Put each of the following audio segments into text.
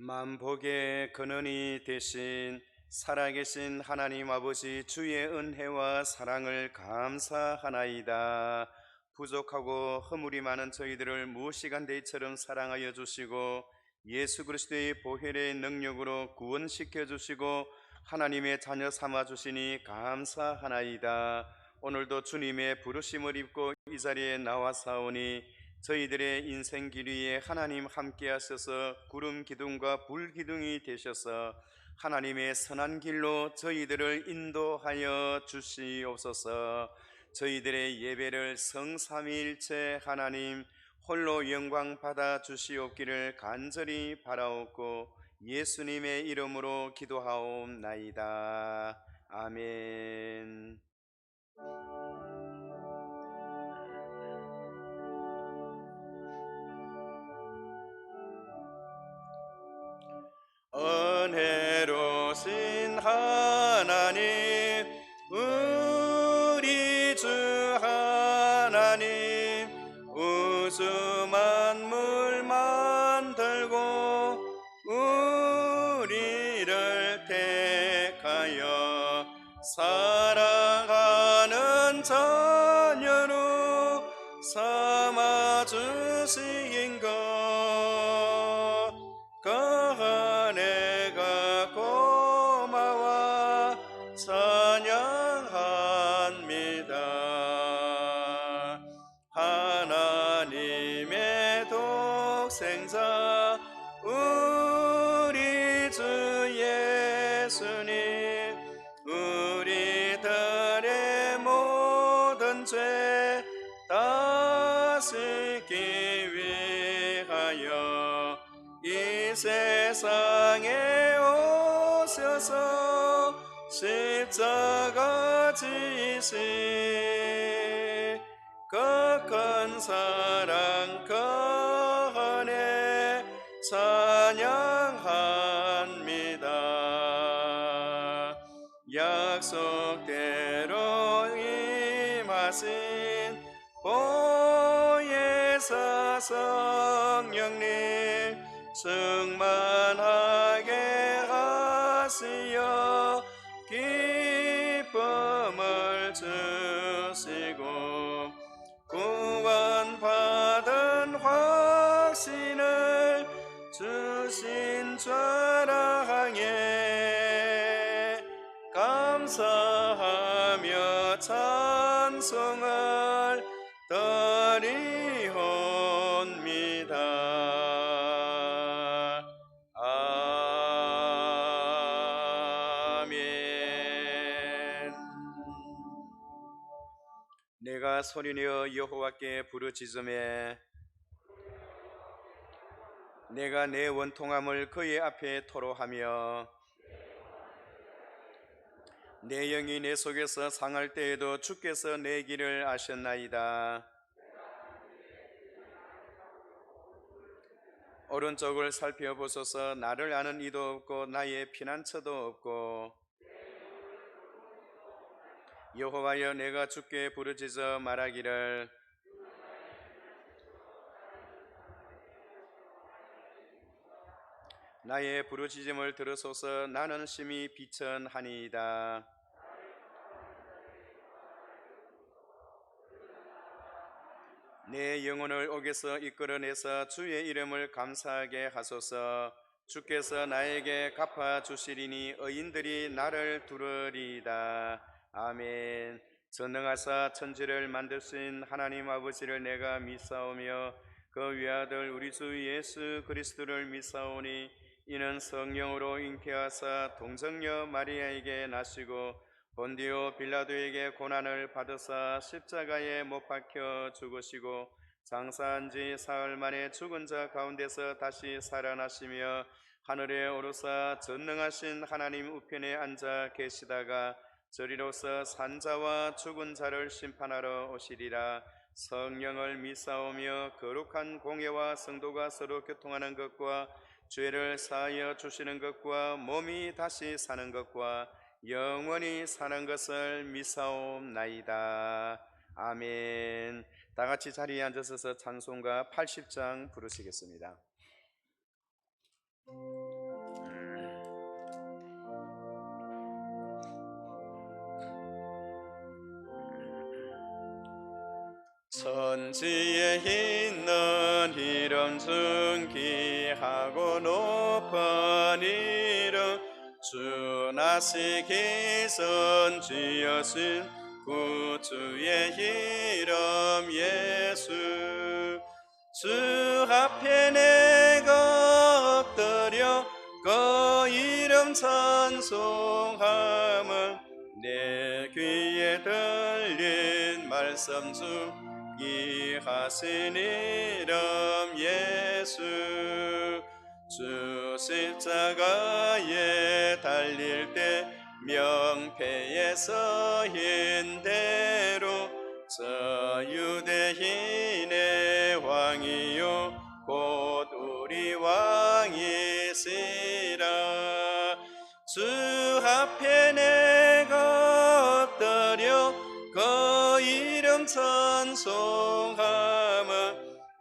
만복의 근원이 되신 살아계신 하나님 아버지, 주의 은혜와 사랑을 감사하나이다. 부족하고 허물이 많은 저희들을 무시간대처럼 사랑하여 주시고 예수 그리스도의 보혈의 능력으로 구원시켜 주시고 하나님의 자녀 삼아 주시니 감사하나이다. 오늘도 주님의 부르심을 입고 이 자리에 나와사오니 저희들의 인생 길 위에 하나님 함께 하셔서 구름 기둥과 불 기둥이 되셔서 하나님의 선한 길로 저희들을 인도하여 주시옵소서. 저희들의 예배를 성삼위일체 하나님 홀로 영광 받아 주시옵기를 간절히 바라옵고 예수님의 이름으로 기도하옵나이다. 아멘. 은혜로우신 하나님, 우리 주 하나님, 우주 만물 만들고 우리를 택하여 사랑하는 자녀로 삼아 주신 것, 그 은혜가 고마워 찬양합니다. 하나님의 독생자 우리 주 예수님, 우리들의 모든 죄 다스리기 위하여 이 세상에 오셔서 십자가 지신 그 큰 사랑, 그 은혜 찬양합니다. 약속대로 임하신 보혜사 성령님, 충만하게 하시어 기쁨을 주시고 구원받은 확신을 주신 자랑에 감사하며 찬송을 드리옵니다. 아멘. 내가 소리내어 여호와께 부르짖음에 내가 내 원통함을 그의 앞에 토로하며 내 영이 내 속에서 상할 때에도 주께서 내 길을 아셨나이다. 오른쪽을 살펴보소서. 나를 아는 이도 없고 나의 피난처도 없고. 여호와여, 내가 주께 부르짖어 말하기를 나의 부르짖음을 들으소서. 나는 심히 비천하니이다. 내 영혼을 옥에서 이끌어내서 주의 이름을 감사하게 하소서. 주께서 나에게 갚아주시리니 의인들이 나를 두르리이다. 아멘. 전능하사 천지를 만드신 하나님 아버지를 내가 믿사오며 그 외아들 우리 주 예수 그리스도를 믿사오니 이는 성령으로 잉태하사 동정녀 마리아에게 나시고 본디오 빌라도에게 고난을 받으사 십자가에 못 박혀 죽으시고 장사한 지 사흘 만에 죽은 자 가운데서 다시 살아나시며 하늘에 오르사 전능하신 하나님 우편에 앉아 계시다가 저리로서 산자와 죽은 자를 심판하러 오시리라. 성령을 믿사오며 거룩한 공예와 성도가 서로 교통하는 것과 죄를 사하여 주시는 것과 몸이 다시 사는 것과 영원히 사는 것을 믿사옵나이다. 아멘. 다 같이 자리에 앉으셔서 찬송가 80장 부르시겠습니다. 천지에 있는 이름 중 귀하고 높은 이름 주 나시기선 주여신 구주의 이름 예수 주 앞에 내가 엎드려 그 이름 찬송함은 내 귀에 들린 말씀 중 귀하신 이름 예수 주 십자가에 달릴 때 명패에 서인 대로 저 유대인의 왕이요 곧 우리 왕이시라 주 앞에 내가 엎드려 그 이름 찬송함은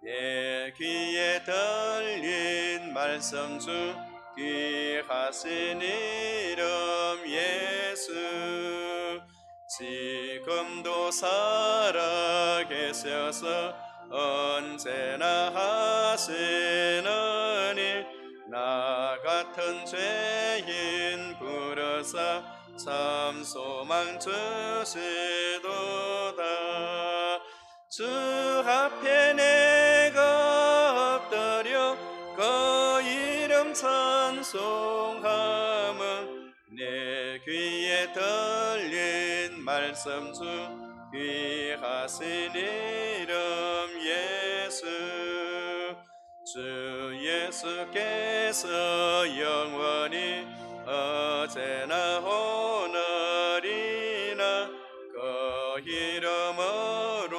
내 귀에 들린 말씀 중 귀하신 이름 예수 지금도 살아계셔서 언제나 하시는 일 나 같은 죄인 부르사 참 소망 주시도다 주 앞에 내가 엎드려 그 이름 찬송함은 내 귀에 들린 말씀 중 귀하신 이름 예수 주 예수께서 영원히 어제나 오늘이나 그 이름으로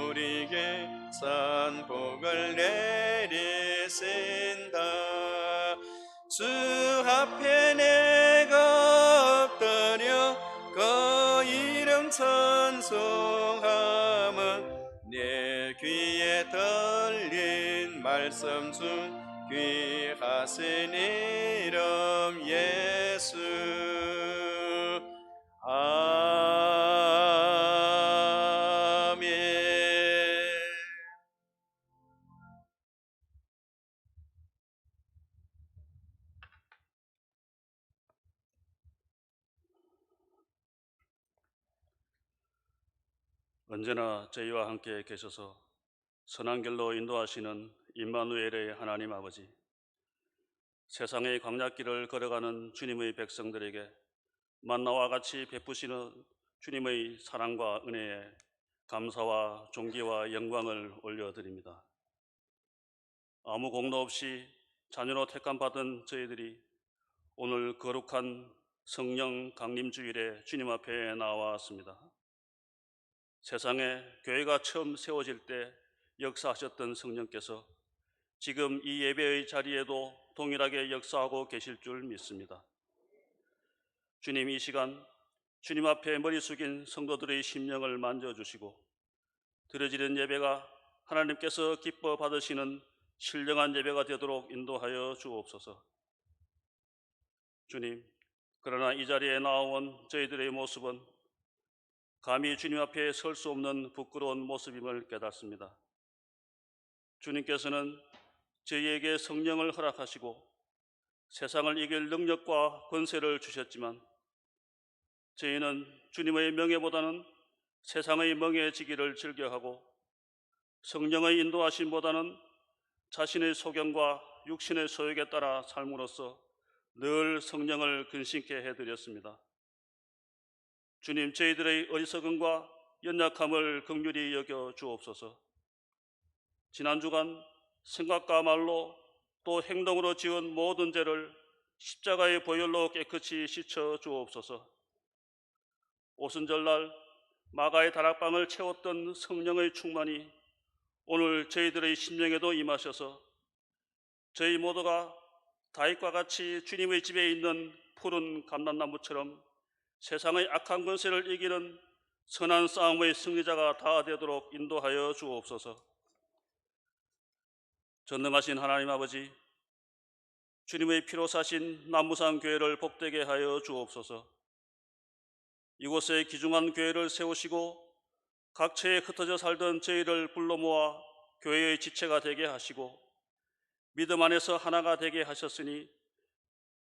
우리에게 산 복을 내리신다 주 앞에 내가 엎드려 그 이름 찬송함은 내 귀에 들린 말씀 중 귀하신 이름 예수 아멘. 언제나 저희와 함께 계셔서 선한 길로 인도하시는 임마누엘의 하나님 아버지, 세상의 광야길을 걸어가는 주님의 백성들에게 만나와 같이 베푸시는 주님의 사랑과 은혜에 감사와 존귀와 영광을 올려드립니다. 아무 공로 없이 자녀로 택함받은 저희들이 오늘 거룩한 성령 강림주일에 주님 앞에 나왔습니다. 세상에 교회가 처음 세워질 때 역사하셨던 성령께서 지금 이 예배의 자리에도 동일하게 역사하고 계실 줄 믿습니다. 주님, 이 시간 주님 앞에 머리 숙인 성도들의 심령을 만져주시고 드려지는 예배가 하나님께서 기뻐 받으시는 신령한 예배가 되도록 인도하여 주옵소서. 주님, 그러나 이 자리에 나온 저희들의 모습은 감히 주님 앞에 설 수 없는 부끄러운 모습임을 깨닫습니다. 주님께서는 저희에게 성령을 허락하시고 세상을 이길 능력과 권세를 주셨지만 저희는 주님의 명예보다는 세상의 멍해지기를 즐겨하고 성령의 인도하심보다는 자신의 소견과 육신의 소욕에 따라 삶으로써 늘 성령을 근심케 해드렸습니다. 주님, 저희들의 어리석음과 연약함을 긍휼히 여겨 주옵소서. 지난 주간 생각과 말로 또 행동으로 지은 모든 죄를 십자가의 보혈로 깨끗이 씻어 주옵소서. 오순절날 마가의 다락방을 채웠던 성령의 충만이 오늘 저희들의 심령에도 임하셔서 저희 모두가 다윗과 같이 주님의 집에 있는 푸른 감람나무처럼 세상의 악한 권세를 이기는 선한 싸움의 승리자가 다 되도록 인도하여 주옵소서. 전능하신 하나님 아버지, 주님의 피로 사신 남무산 교회를 복되게 하여 주옵소서. 이곳에 귀중한 교회를 세우시고 각처에 흩어져 살던 저희를 불러 모아 교회의 지체가 되게 하시고 믿음 안에서 하나가 되게 하셨으니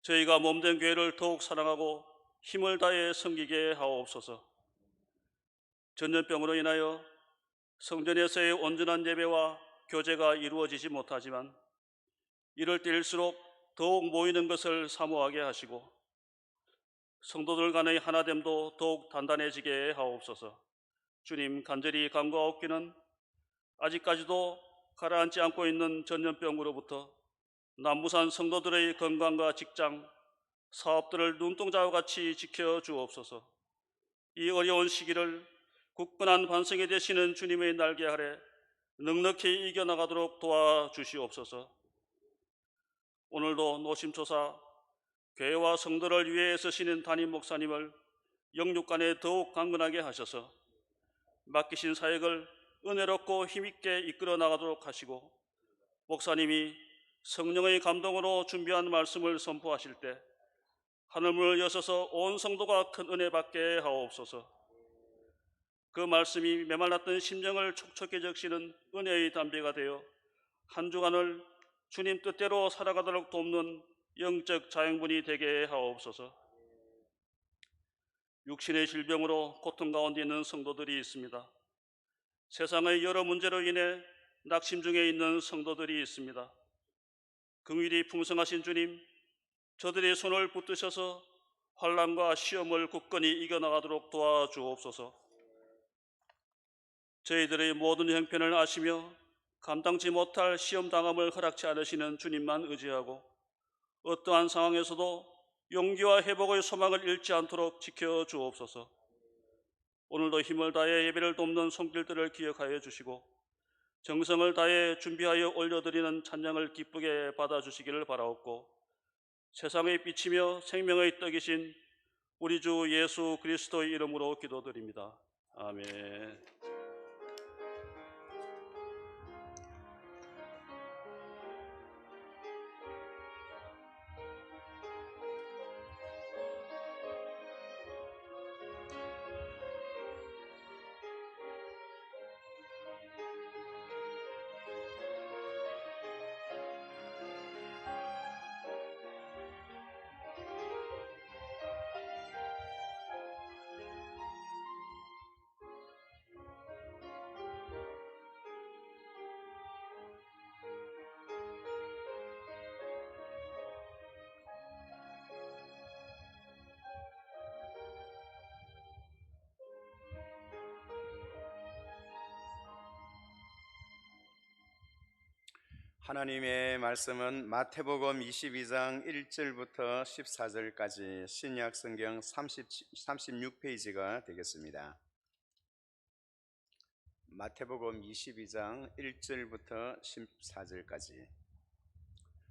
저희가 몸된 교회를 더욱 사랑하고 힘을 다해 섬기게 하옵소서. 전염병으로 인하여 성전에서의 온전한 예배와 교제가 이루어지지 못하지만 이럴 때일수록 더욱 모이는 것을 사모하게 하시고 성도들 간의 하나됨도 더욱 단단해지게 하옵소서. 주님, 간절히 간구하옵기는 아직까지도 가라앉지 않고 있는 전염병으로부터 남부산 성도들의 건강과 직장, 사업들을 눈동자와 같이 지켜주옵소서. 이 어려운 시기를 굳건한 반성이 되시는 주님의 날개 아래 넉넉히 이겨나가도록 도와주시옵소서. 오늘도 노심초사 교회와 성도를 위해 애쓰시는 담임 목사님을 영육간에 더욱 강건하게 하셔서 맡기신 사역을 은혜롭고 힘있게 이끌어 나가도록 하시고 목사님이 성령의 감동으로 준비한 말씀을 선포하실 때 하늘문을 여셔서 온 성도가 큰 은혜 받게 하옵소서. 그 말씀이 메말랐던 심령을 촉촉히 적시는 은혜의 담비가 되어 한 주간을 주님 뜻대로 살아가도록 돕는 영적 자양분이 되게 하옵소서. 육신의 질병으로 고통 가운데 있는 성도들이 있습니다. 세상의 여러 문제로 인해 낙심 중에 있는 성도들이 있습니다. 긍휼이 풍성하신 주님, 저들의 손을 붙드셔서 환난과 시험을 굳건히 이겨나가도록 도와주옵소서. 저희들의 모든 형편을 아시며 감당치 못할 시험당함을 허락치 않으시는 주님만 의지하고 어떠한 상황에서도 용기와 회복의 소망을 잃지 않도록 지켜주옵소서. 오늘도 힘을 다해 예배를 돕는 손길들을 기억하여 주시고 정성을 다해 준비하여 올려드리는 찬양을 기쁘게 받아주시기를 바라옵고 세상의 빛이며 생명의 떡이신 우리 주 예수 그리스도의 이름으로 기도드립니다. 아멘. 하나님의 말씀은 마태복음 22장 1절부터 14절까지 신약 성경 36페이지가 되겠습니다. 마태복음 22장 1절부터 14절까지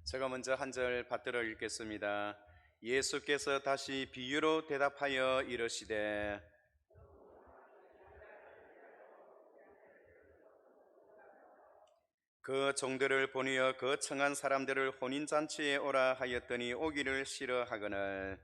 제가 먼저 한 절 받들어 읽겠습니다. 예수께서 다시 비유로 대답하여 이르시되 그 종들을 보내어 그 청한 사람들을 혼인잔치에 오라 하였더니 오기를 싫어하거늘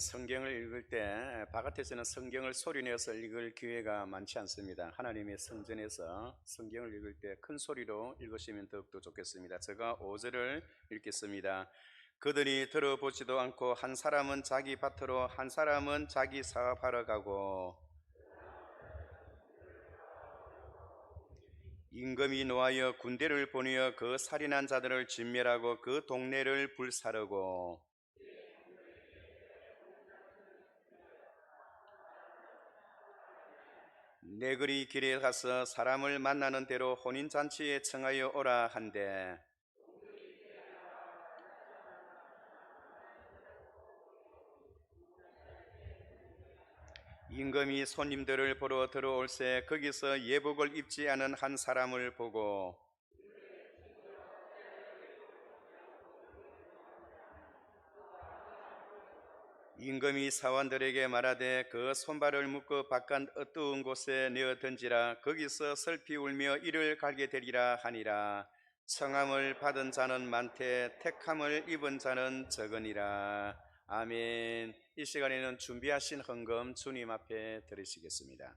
성경을 읽을 때 바깥에서는 성경을 소리내서 읽을 기회가 많지 않습니다. 하나님의 성전에서 성경을 읽을 때 큰 소리로 읽으시면 더욱더 좋겠습니다. 제가 5절을 읽겠습니다. 그들이 들어보지도 않고 한 사람은 자기 밭으로 한 사람은 자기 사업하러 가고 임금이 노하여 군대를 보내어 그 살인한 자들을 진멸하고 그 동네를 불사르고 네그리 길에 가서 사람을 만나는 대로 혼인잔치에 청하여 오라 한대 임금이 손님들을 보러 들어올새 거기서 예복을 입지 않은 한 사람을 보고 임금이 사원들에게 말하되 그 손발을 묶어 바깥 어두운 곳에 내어 던지라. 거기서 슬피 울며 이를 갈게 되리라 하니라. 청함을 받은 자는 많되 택함을 입은 자는 적으니라. 아멘. 이 시간에는 준비하신 헌금 주님 앞에 드리시겠습니다.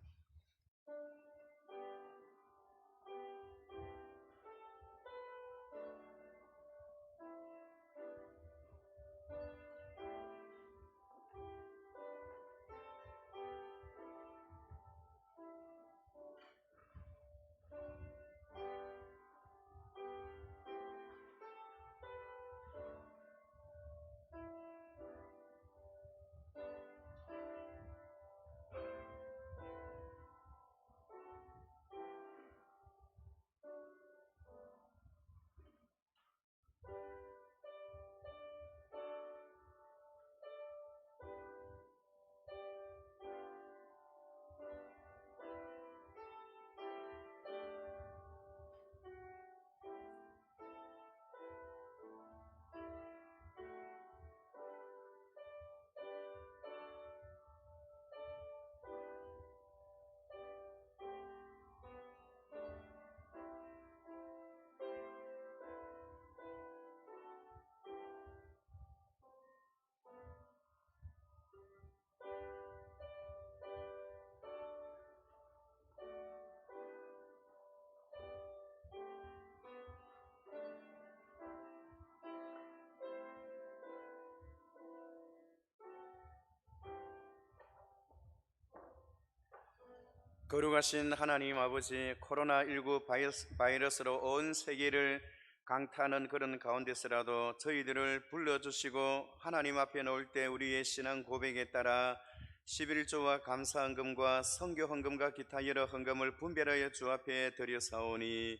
거룩하신 하나님 아버지, 코로나19 바이러스로 온 세계를 강타하는 그런 가운데서라도 저희들을 불러주시고 하나님 앞에 놓을 때 우리의 신앙 고백에 따라 11조와 감사헌금과 선교헌금과 기타 여러 헌금을 분별하여 주 앞에 드려사오니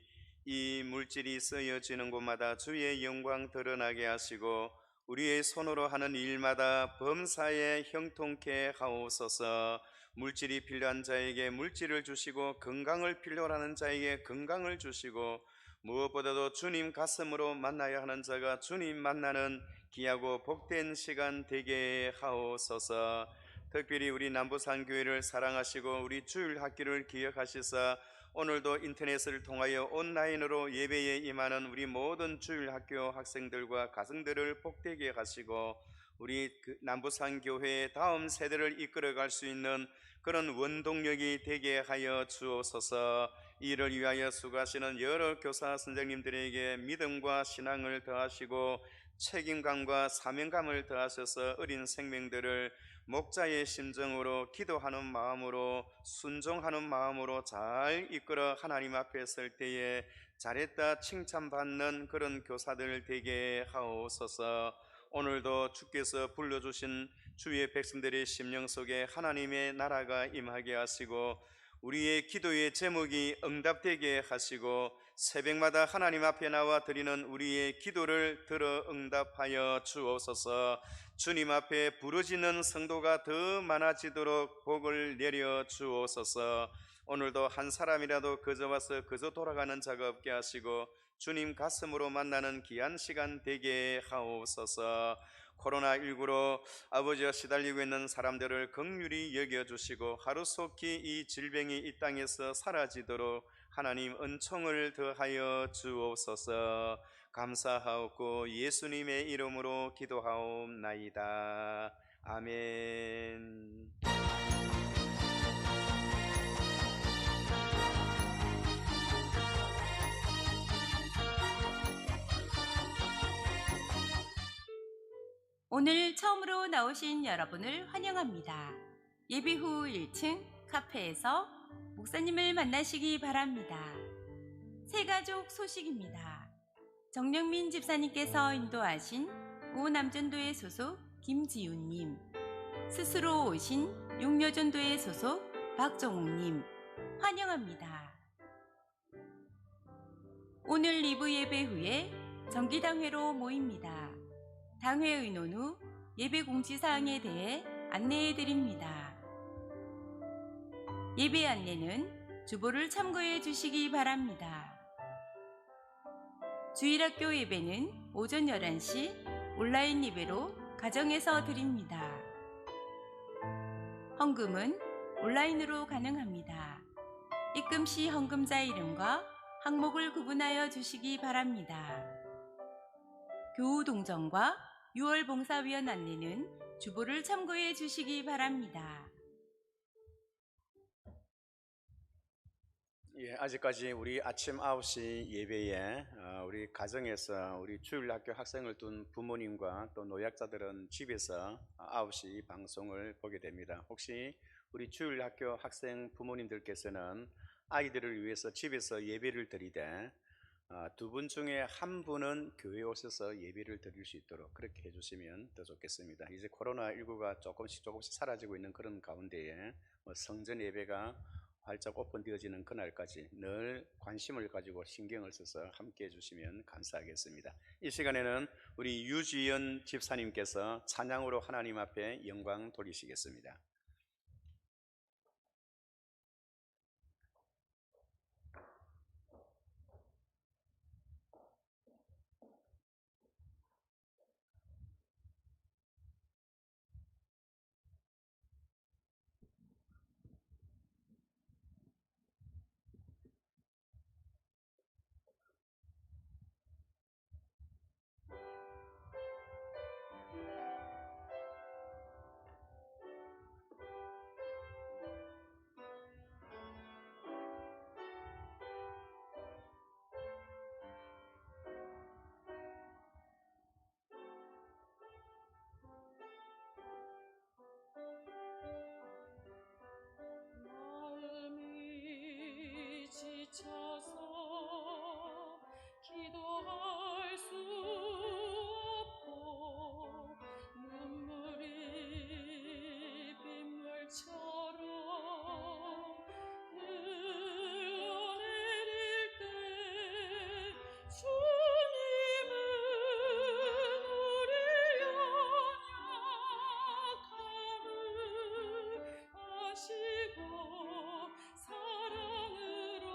이 물질이 쓰여지는 곳마다 주의 영광 드러나게 하시고 우리의 손으로 하는 일마다 범사에 형통케 하옵소서. 물질이 필요한 자에게 물질을 주시고 건강을 필요로 하는 자에게 건강을 주시고 무엇보다도 주님 가슴으로 만나야 하는 자가 주님 만나는 귀하고 복된 시간 되게 하옵소서. 특별히 우리 남부산교회를 사랑하시고 우리 주일학교를 기억하시사 오늘도 인터넷을 통하여 온라인으로 예배에 임하는 우리 모든 주일학교 학생들과 가정들을 복되게 하시고 우리 남부산교회의 다음 세대를 이끌어갈 수 있는 그런 원동력이 되게 하여 주옵소서. 이를 위하여 수고하시는 여러 교사 선생님들에게 믿음과 신앙을 더하시고 책임감과 사명감을 더하셔서 어린 생명들을 목자의 심정으로 기도하는 마음으로 순종하는 마음으로 잘 이끌어 하나님 앞에 설 때에 잘했다 칭찬받는 그런 교사들 되게 하옵소서. 오늘도 주께서 불러주신 주의 백성들의 심령 속에 하나님의 나라가 임하게 하시고 우리의 기도의 제목이 응답되게 하시고 새벽마다 하나님 앞에 나와 드리는 우리의 기도를 들어 응답하여 주옵소서. 주님 앞에 부르짖는 성도가 더 많아지도록 복을 내려 주옵소서. 오늘도 한 사람이라도 그저 와서 그저 돌아가는 자가 없게 하시고 주님 가슴으로 만나는 귀한 시간 되게 하옵소서. 코로나19로 아버지와 시달리고 있는 사람들을 긍휼히 여겨주시고 하루속히 이 질병이 이 땅에서 사라지도록 하나님 은총을 더하여 주옵소서. 감사하옵고 예수님의 이름으로 기도하옵나이다. 아멘. 오늘 처음으로 나오신 여러분을 환영합니다. 예배 후 1층 카페에서 목사님을 만나시기 바랍니다. 새가족 소식입니다. 정영민 집사님께서 인도하신 우남전도회 소속 김지훈님, 스스로 오신 용여전도회 소속 박정욱님 환영합니다. 오늘 2부 예배 후에 정기당회로 모입니다. 당회 의논 후 예배 공지사항에 대해 안내해 드립니다. 예배 안내는 주보를 참고해 주시기 바랍니다. 주일학교 예배는 오전 11시 온라인 예배로 가정에서 드립니다. 헌금은 온라인으로 가능합니다. 입금 시 헌금자 이름과 항목을 구분하여 주시기 바랍니다. 교우 동정과 6월 봉사위원 안내는 주보를 참고해 주시기 바랍니다. 예, 아직까지 우리 아침 9시 예배에 우리 가정에서 우리 주일학교 학생을 둔 부모님과 또 노약자들은 집에서 9시 방송을 보게 됩니다. 혹시 우리 주일학교 학생 부모님들께서는 아이들을 위해서 집에서 예배를 드리되 두 분 중에 한 분은 교회에 오셔서 예배를 드릴 수 있도록 그렇게 해주시면 더 좋겠습니다. 이제 코로나19가 조금씩 사라지고 있는 그런 가운데에 성전 예배가 활짝 오픈되어지는 그날까지 늘 관심을 가지고 신경을 써서 함께 해주시면 감사하겠습니다. 이 시간에는 우리 유지연 집사님께서 찬양으로 하나님 앞에 영광 돌리시겠습니다. 마음이 지쳐서 기도할 수 없고 눈물이 빗물처럼 흘러내릴 때 주님은 우리 연약함을 아시고 사랑으로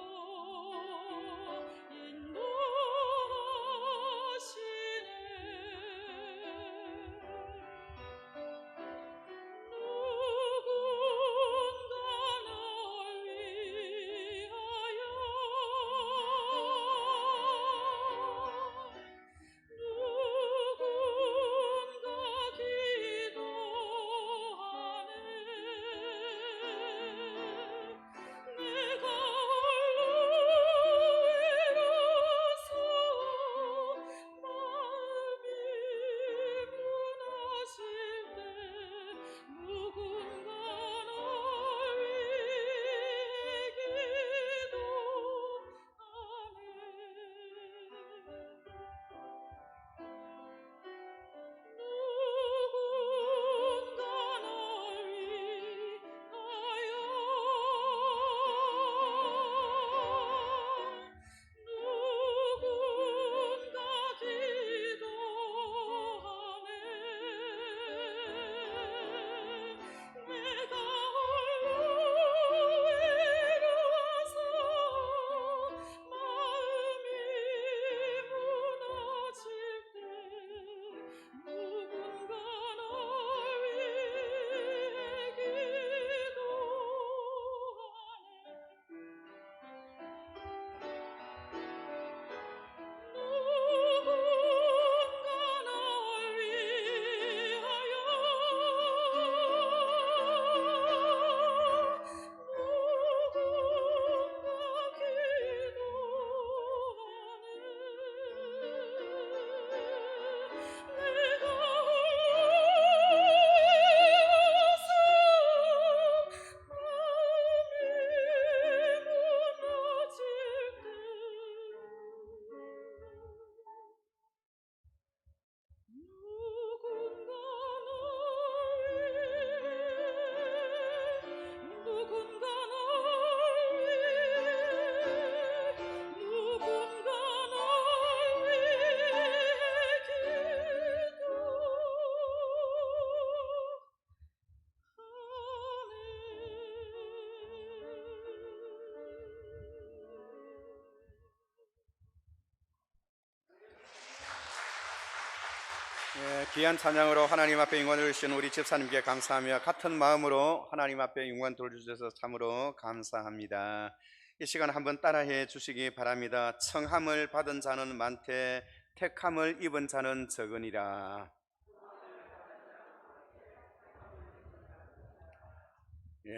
귀한 찬양으로 하나님 앞에 영광 돌리신 우리 집사님께 감사하며 같은 마음으로 하나님 앞에 영광 돌려주셔서 참으로 감사합니다. 이 시간 한번 따라해 주시기 바랍니다. 청함을 받은 자는 많되 택함을 입은 자는 적으니라.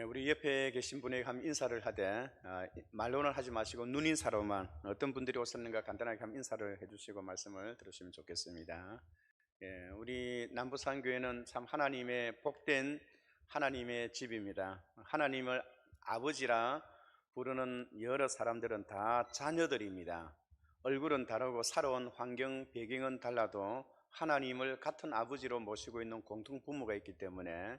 우리 옆에 계신 분에게 한번 인사를 하되 말로는 하지 마시고 눈인사로만 어떤 분들이 오셨는가 간단하게 한번 인사를 해주시고 말씀을 들으시면 좋겠습니다. 우리 남부산교회는 참 하나님의 복된 하나님의 집입니다. 하나님을 아버지라 부르는 여러 사람들은 다 자녀들입니다. 얼굴은 다르고 살아온 환경, 배경은 달라도 하나님을 같은 아버지로 모시고 있는 공통 부모가 있기 때문에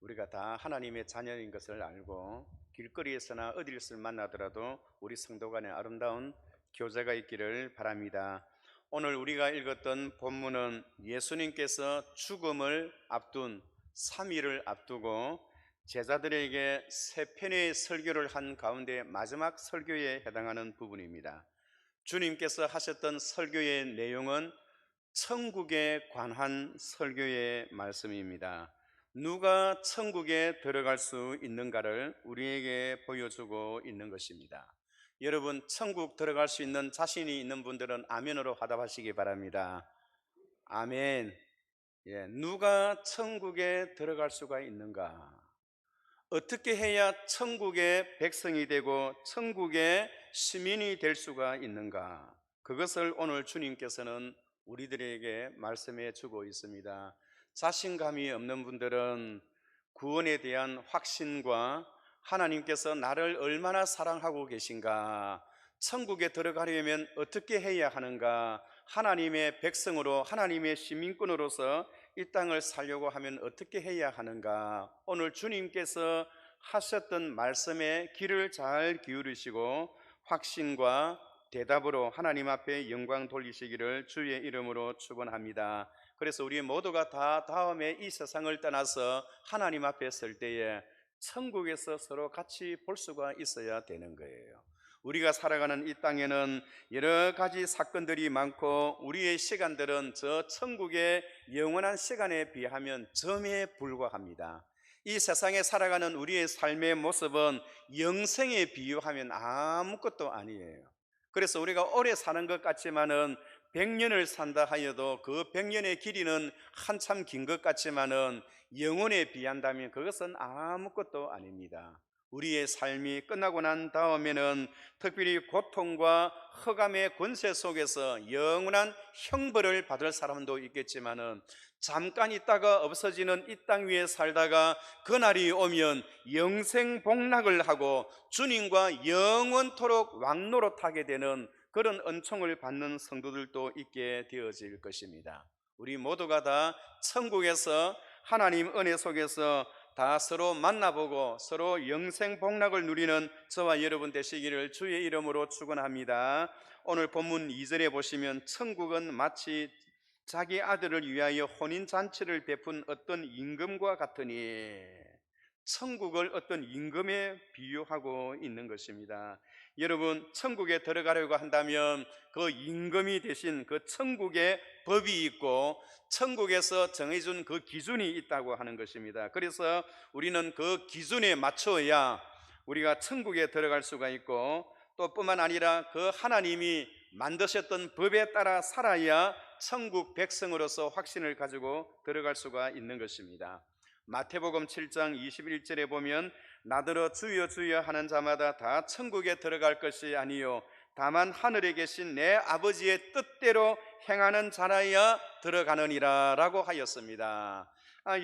우리가 다 하나님의 자녀인 것을 알고 길거리에서나 어디를 만나더라도 우리 성도 간에 아름다운 교제가 있기를 바랍니다. 오늘 우리가 읽었던 본문은 예수님께서 죽음을 앞둔 3일을 앞두고 제자들에게 세 편의 설교를 한 가운데 마지막 설교에 해당하는 부분입니다. 주님께서 하셨던 설교의 내용은 천국에 관한 설교의 말씀입니다. 누가 천국에 들어갈 수 있는가를 우리에게 보여주고 있는 것입니다. 여러분, 천국 들어갈 수 있는 자신이 있는 분들은 아멘으로 화답하시기 바랍니다. 아멘. 누가 천국에 들어갈 수가 있는가? 어떻게 해야 천국의 백성이 되고 천국의 시민이 될 수가 있는가? 그것을 오늘 주님께서는 우리들에게 말씀해 주고 있습니다. 자신감이 없는 분들은 구원에 대한 확신과 하나님께서 나를 얼마나 사랑하고 계신가, 천국에 들어가려면 어떻게 해야 하는가, 하나님의 백성으로 하나님의 시민권으로서 이 땅을 살려고 하면 어떻게 해야 하는가, 오늘 주님께서 하셨던 말씀에 귀를 잘 기울이시고 확신과 대답으로 하나님 앞에 영광 돌리시기를 주의 이름으로 축원합니다. 그래서 우리 모두가 다 다음에 이 세상을 떠나서 하나님 앞에 설 때에 천국에서 서로 같이 볼 수가 있어야 되는 거예요. 우리가 살아가는 이 땅에는 여러 가지 사건들이 많고 우리의 시간들은 저 천국의 영원한 시간에 비하면 점에 불과합니다. 이 세상에 살아가는 우리의 삶의 모습은 영생에 비유하면 아무것도 아니에요. 그래서 우리가 오래 사는 것 같지만은 100년을 산다 하여도 그 100년의 길이는 한참 긴 것 같지만은 영혼에 비한다면 그것은 아무것도 아닙니다. 우리의 삶이 끝나고 난 다음에는 특별히 고통과 흑암의 권세 속에서 영원한 형벌을 받을 사람도 있겠지만은 잠깐 있다가 없어지는 이 땅 위에 살다가 그날이 오면 영생 복락을 하고 주님과 영원토록 왕노릇하게 되는 그런 은총을 받는 성도들도 있게 되어질 것입니다. 우리 모두가 다 천국에서 하나님 은혜 속에서 다 서로 만나보고 서로 영생 복락을 누리는 저와 여러분 되시기를 주의 이름으로 축원합니다. 오늘 본문 2절에 보시면 천국은 마치 자기 아들을 위하여 혼인잔치를 베푼 어떤 임금과 같으니, 천국을 어떤 임금에 비유하고 있는 것입니다. 여러분, 천국에 들어가려고 한다면 그 임금이 되신 그 천국의 법이 있고 천국에서 정해준 그 기준이 있다고 하는 것입니다. 그래서 우리는 그 기준에 맞춰야 우리가 천국에 들어갈 수가 있고, 또 뿐만 아니라 그 하나님이 만드셨던 법에 따라 살아야 천국 백성으로서 확신을 가지고 들어갈 수가 있는 것입니다. 마태복음 7장 21절에 보면 나더러 주여 주여 하는 자마다 다 천국에 들어갈 것이 아니요 다만 하늘에 계신 내 아버지의 뜻대로 행하는 자라야 들어가느니라 라고 하였습니다.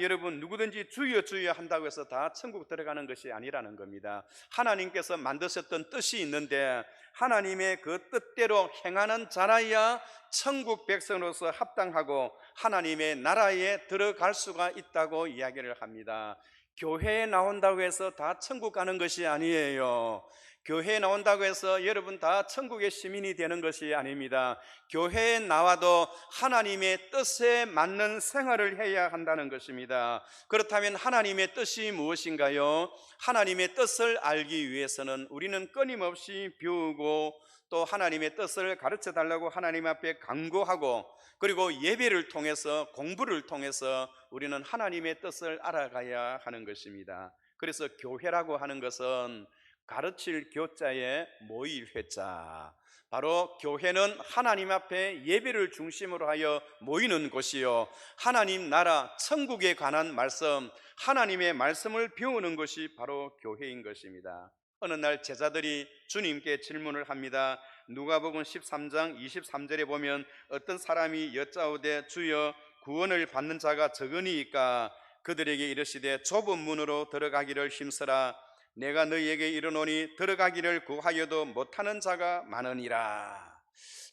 여러분, 누구든지 주여 주여 한다고 해서 다 천국 들어가는 것이 아니라는 겁니다. 하나님께서 만드셨던 뜻이 있는데 하나님의 그 뜻대로 행하는 자라야 천국 백성으로서 합당하고 하나님의 나라에 들어갈 수가 있다고 이야기를 합니다. 교회에 나온다고 해서 다 천국 가는 것이 아니에요. 교회에 나온다고 해서 여러분 다 천국의 시민이 되는 것이 아닙니다. 교회에 나와도 하나님의 뜻에 맞는 생활을 해야 한다는 것입니다. 그렇다면 하나님의 뜻이 무엇인가요? 하나님의 뜻을 알기 위해서는 우리는 끊임없이 배우고 또 하나님의 뜻을 가르쳐 달라고 하나님 앞에 간구하고, 그리고 예배를 통해서, 공부를 통해서 우리는 하나님의 뜻을 알아가야 하는 것입니다. 그래서 교회라고 하는 것은 가르칠 교자에 모일 회자, 바로 교회는 하나님 앞에 예배를 중심으로 하여 모이는 곳이요, 하나님 나라 천국에 관한 말씀, 하나님의 말씀을 배우는 것이 바로 교회인 것입니다. 어느 날 제자들이 주님께 질문을 합니다. 누가복음 13장 23절에 보면 어떤 사람이 여짜오되 주여 구원을 받는 자가 적으니이까 그들에게 이르시되 좁은 문으로 들어가기를 힘쓰라. 내가 너희에게 이르노니 들어가기를 구하여도 못하는 자가 많으니라.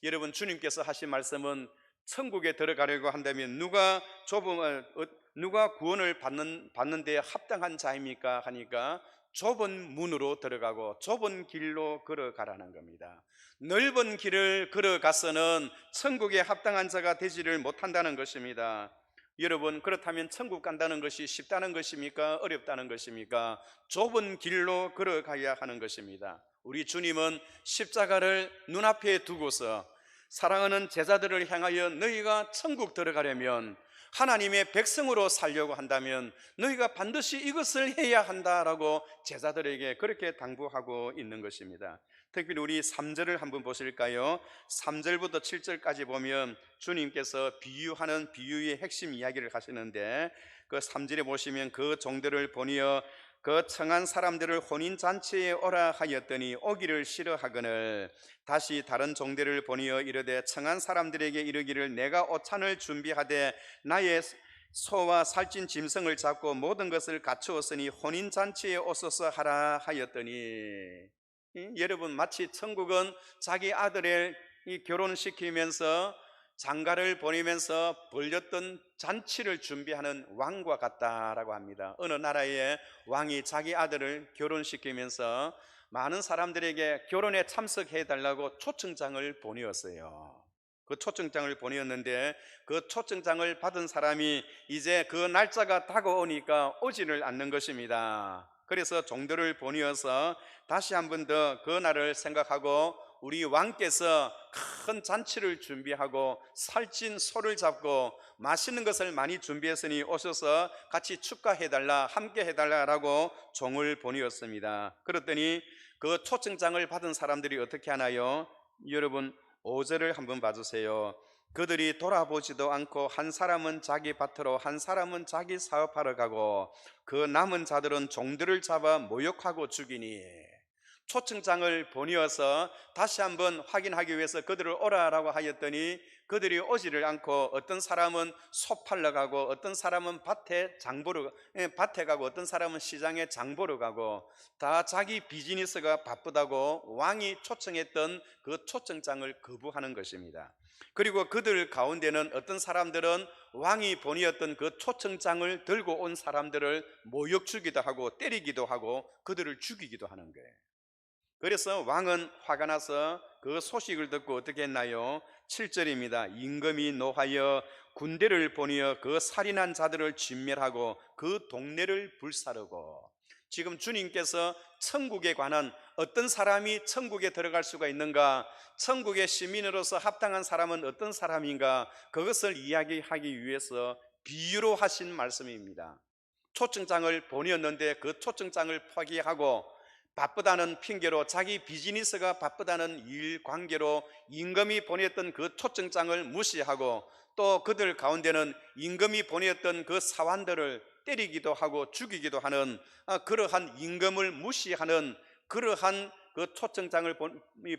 여러분, 주님께서 하신 말씀은 천국에 들어가려고 한다면 누가 구원을 받는 데 합당한 자입니까? 하니까 좁은 문으로 들어가고 좁은 길로 걸어가라는 겁니다. 넓은 길을 걸어가서는 천국에 합당한 자가 되지를 못한다는 것입니다. 여러분, 그렇다면 천국 간다는 것이 쉽다는 것입니까? 어렵다는 것입니까? 좁은 길로 걸어가야 하는 것입니다. 우리 주님은 십자가를 눈앞에 두고서 사랑하는 제자들을 향하여 너희가 천국 들어가려면, 하나님의 백성으로 살려고 한다면 너희가 반드시 이것을 해야 한다라고 제자들에게 그렇게 당부하고 있는 것입니다. 특별히 우리 3절을 한번 보실까요? 3절부터 7절까지 보면 주님께서 비유하는 비유의 핵심 이야기를 하시는데, 그 3절에 보시면 그 종들을 보니어 그 청한 사람들을 혼인잔치에 오라 하였더니 오기를 싫어하거늘, 다시 다른 종들을 보니어 이르되 청한 사람들에게 이르기를 내가 오찬을 준비하되 나의 소와 살찐 짐승을 잡고 모든 것을 갖추었으니 혼인잔치에 오소서 하라 하였더니, 여러분, 마치 천국은 자기 아들을 결혼시키면서 장가를 보내면서 벌렸던 잔치를 준비하는 왕과 같다라고 합니다. 어느 나라의 왕이 자기 아들을 결혼시키면서 많은 사람들에게 결혼에 참석해 달라고 초청장을 보내었어요. 그 초청장을 보내었는데 그 초청장을 받은 사람이 이제 그 날짜가 다가오니까 오지를 않는 것입니다. 그래서 종들을 보내어서 다시 한 번 더 그 날을 생각하고 우리 왕께서 큰 잔치를 준비하고 살찐 소를 잡고 맛있는 것을 많이 준비했으니 오셔서 같이 축가해달라, 함께 해달라라고 종을 보내었습니다. 그랬더니 그 초청장을 받은 사람들이 어떻게 하나요? 여러분, 5절을 한번 봐주세요. 그들이 돌아보지도 않고 한 사람은 자기 밭으로 한 사람은 자기 사업하러 가고 그 남은 자들은 종들을 잡아 모욕하고 죽이니, 초청장을 보내어서 다시 한번 확인하기 위해서 그들을 오라라고 하였더니 그들이 오지를 않고, 어떤 사람은 소 팔러 가고 어떤 사람은 밭에 가고 어떤 사람은 시장에 장 보러 가고, 다 자기 비즈니스가 바쁘다고 왕이 초청했던 그 초청장을 거부하는 것입니다. 그리고 그들 가운데는 어떤 사람들은 왕이 보내었던 그 초청장을 들고 온 사람들을 모욕 주기도 하고 때리기도 하고 그들을 죽이기도 하는 거예요. 그래서 왕은 화가 나서 그 소식을 듣고 어떻게 했나요? 7절입니다. 임금이 노하여 군대를 보내어 그 살인한 자들을 진멸하고 그 동네를 불사르고. 지금 주님께서 천국에 관한, 어떤 사람이 천국에 들어갈 수가 있는가, 천국의 시민으로서 합당한 사람은 어떤 사람인가, 그것을 이야기하기 위해서 비유로 하신 말씀입니다. 초청장을 보내었는데 그 초청장을 포기하고 바쁘다는 핑계로, 자기 비즈니스가 바쁘다는 일 관계로 임금이 보냈던 그 초청장을 무시하고, 또 그들 가운데는 임금이 보냈던 그 사환들을 때리기도 하고 죽이기도 하는, 그러한 임금을 무시하는 그러한 그 초청장을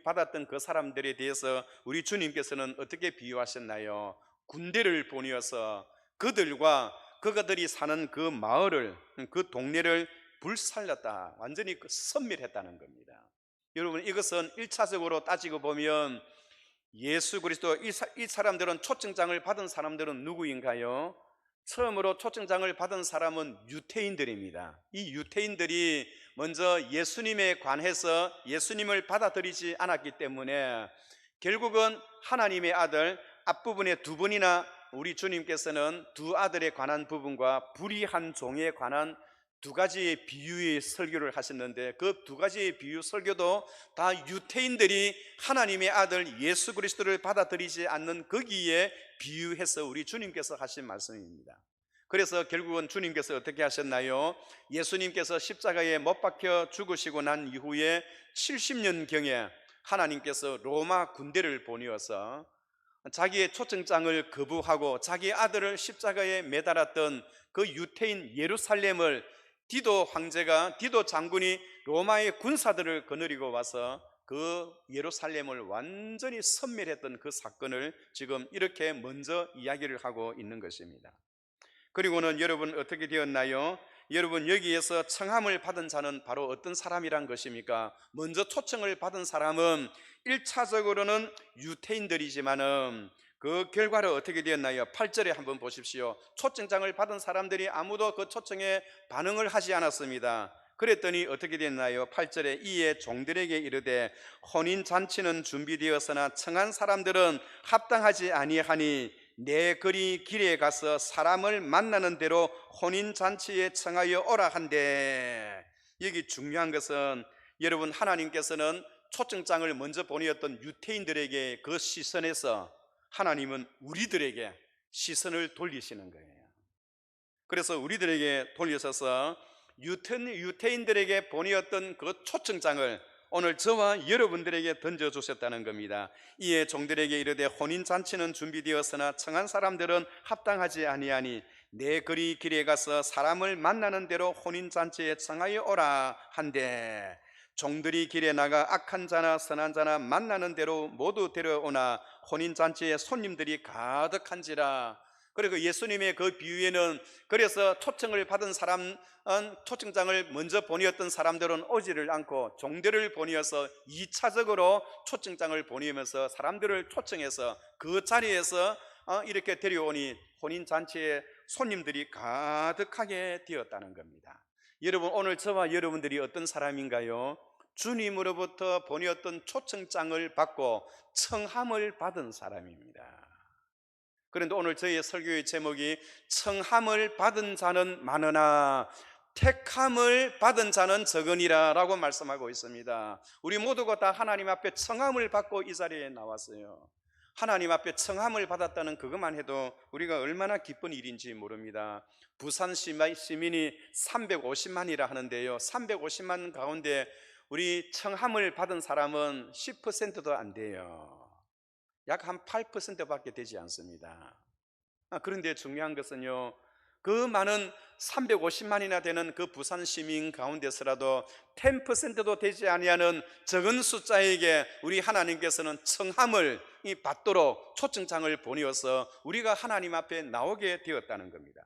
받았던 그 사람들에 대해서 우리 주님께서는 어떻게 비유하셨나요? 군대를 보내어서 그들과 그들이 사는 그 마을을, 그 동네를 불살렸다, 완전히 섬멸했다는 겁니다. 여러분, 이것은 1차적으로 따지고 보면 예수 그리스도, 이 사람들은, 초청장을 받은 사람들은 누구인가요? 처음으로 초청장을 받은 사람은 유태인들입니다. 이 유태인들이 먼저 예수님에 관해서 예수님을 받아들이지 않았기 때문에 결국은 하나님의 아들 앞부분에 두 번이나 우리 주님께서는 두 아들에 관한 부분과 불의한 종에 관한 두 가지의 비유의 설교를 하셨는데 그 두 가지의 비유 설교도 다 유태인들이 하나님의 아들 예수 그리스도를 받아들이지 않는 거기에 비유해서 우리 주님께서 하신 말씀입니다. 그래서 결국은 주님께서 어떻게 하셨나요? 예수님께서 십자가에 못 박혀 죽으시고 난 이후에 70년경에 하나님께서 로마 군대를 보내어서 자기의 초청장을 거부하고 자기 아들을 십자가에 매달았던 그 유태인 예루살렘을 디도 황제가, 디도 장군이 로마의 군사들을 거느리고 와서 그 예루살렘을 완전히 섬멸했던 그 사건을 지금 이렇게 먼저 이야기를 하고 있는 것입니다. 그리고는 여러분 어떻게 되었나요? 여러분 여기에서 청함을 받은 자는 바로 어떤 사람이란 것입니까? 먼저 초청을 받은 사람은 1차적으로는 유태인들이지만은 그 결과로 어떻게 되었나요? 8절에 한번 보십시오. 초청장을 받은 사람들이 아무도 그 초청에 반응을 하지 않았습니다. 그랬더니 어떻게 됐나요? 8절에 이에 종들에게 이르되 혼인잔치는 준비되었으나 청한 사람들은 합당하지 아니하니 내 거리 길에 가서 사람을 만나는 대로 혼인잔치에 청하여 오라 한대. 여기 중요한 것은 여러분 하나님께서는 초청장을 먼저 보내었던 유태인들에게 그 시선에서 하나님은 우리들에게 시선을 돌리시는 거예요. 그래서 우리들에게 돌리셔서 유태인들에게 보내었던 그 초청장을 오늘 저와 여러분들에게 던져주셨다는 겁니다. 이에 종들에게 이르되 혼인잔치는 준비되었으나 청한 사람들은 합당하지 아니하니 내 거리 길에 가서 사람을 만나는 대로 혼인잔치에 청하여 오라 한대. 종들이 길에 나가 악한 자나 선한 자나 만나는 대로 모두 데려오나 혼인잔치에 손님들이 가득한지라. 그리고 예수님의 그 비유에는 그래서 초청을 받은 사람, 초청장을 먼저 보내었던 사람들은 오지를 않고 종들을 보내어서 2차적으로 초청장을 보내면서 사람들을 초청해서 그 자리에서 이렇게 데려오니 혼인잔치에 손님들이 가득하게 되었다는 겁니다. 여러분 오늘 저와 여러분들이 어떤 사람인가요? 주님으로부터 보내었던 초청장을 받고 청함을 받은 사람입니다. 그런데 오늘 저희의 설교의 제목이 청함을 받은 자는 많으나 택함을 받은 자는 적으니라 라고 말씀하고 있습니다. 우리 모두가 다 하나님 앞에 청함을 받고 이 자리에 나왔어요. 하나님 앞에 청함을 받았다는 그것만 해도 우리가 얼마나 기쁜 일인지 모릅니다. 부산 시민이 350만이라 하는데요, 350만 가운데 우리 청함을 받은 사람은 10%도 안 돼요. 약 한 8%밖에 되지 않습니다. 그런데 중요한 것은요, 그 많은 350만이나 되는 그 부산 시민 가운데서라도 10%도 되지 아니하는 적은 숫자에게 우리 하나님께서는 청함을 받도록 초청장을 보내어서 우리가 하나님 앞에 나오게 되었다는 겁니다.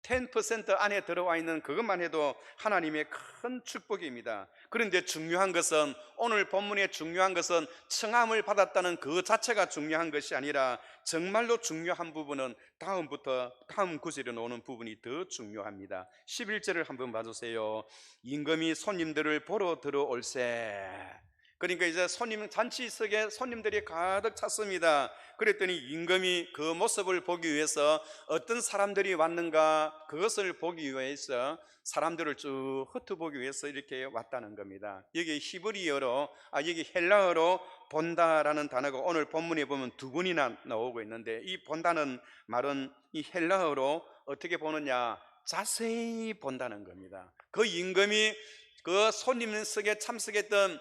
10% 안에 들어와 있는 그것만 해도 하나님의 큰 축복입니다. 그런데 중요한 것은, 오늘 본문의 중요한 것은 청함을 받았다는 그 자체가 중요한 것이 아니라 정말로 중요한 부분은 다음 구절에 나오는 부분이 더 중요합니다. 11절을 한번 봐주세요. 임금이 손님들을 보러 들어올세. 그러니까 이제 잔치석에 손님들이 가득 찼습니다. 그랬더니 임금이 그 모습을 보기 위해서 어떤 사람들이 왔는가, 그것을 보기 위해서 사람들을 쭉 흩어보기 위해서 이렇게 왔다는 겁니다. 여기 히브리어로, 여기 헬라어로 본다라는 단어가 오늘 본문에 보면 두 번이나 나오고 있는데, 이 본다는 말은 이 헬라어로 어떻게 보느냐, 자세히 본다는 겁니다. 그 임금이 그 손님석에 참석했던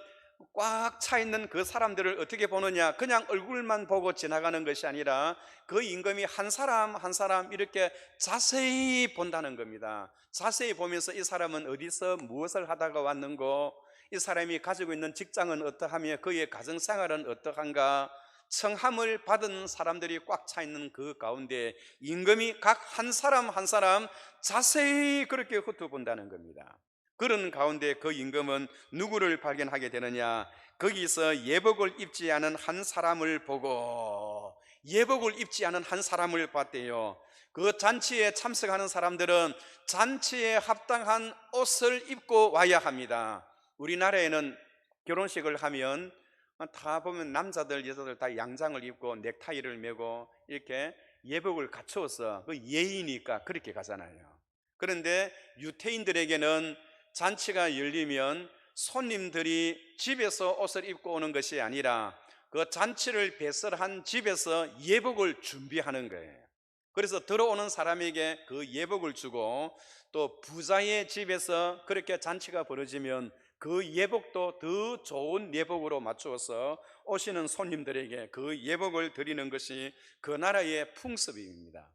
꽉 차 있는 그 사람들을 어떻게 보느냐, 그냥 얼굴만 보고 지나가는 것이 아니라 그 임금이 한 사람 한 사람 이렇게 자세히 본다는 겁니다. 자세히 보면서 이 사람은 어디서 무엇을 하다가 왔는고, 이 사람이 가지고 있는 직장은 어떠하며 그의 가정생활은 어떠한가, 청함을 받은 사람들이 꽉 차 있는 그 가운데 임금이 각 한 사람 한 사람 자세히 그렇게 훑어본다는 겁니다. 그런 가운데 그 임금은 누구를 발견하게 되느냐, 거기서 예복을 입지 않은 한 사람을 보고, 예복을 입지 않은 한 사람을 봤대요. 그 잔치에 참석하는 사람들은 잔치에 합당한 옷을 입고 와야 합니다. 우리나라에는 결혼식을 하면 다 보면 남자들 여자들 다 양장을 입고 넥타이를 메고 이렇게 예복을 갖추어서 그 예의니까 그렇게 가잖아요. 그런데 유태인들에게는 잔치가 열리면 손님들이 집에서 옷을 입고 오는 것이 아니라 그 잔치를 배설한 집에서 예복을 준비하는 거예요. 그래서 들어오는 사람에게 그 예복을 주고, 또 부자의 집에서 그렇게 잔치가 벌어지면 그 예복도 더 좋은 예복으로 맞추어서 오시는 손님들에게 그 예복을 드리는 것이 그 나라의 풍습입니다.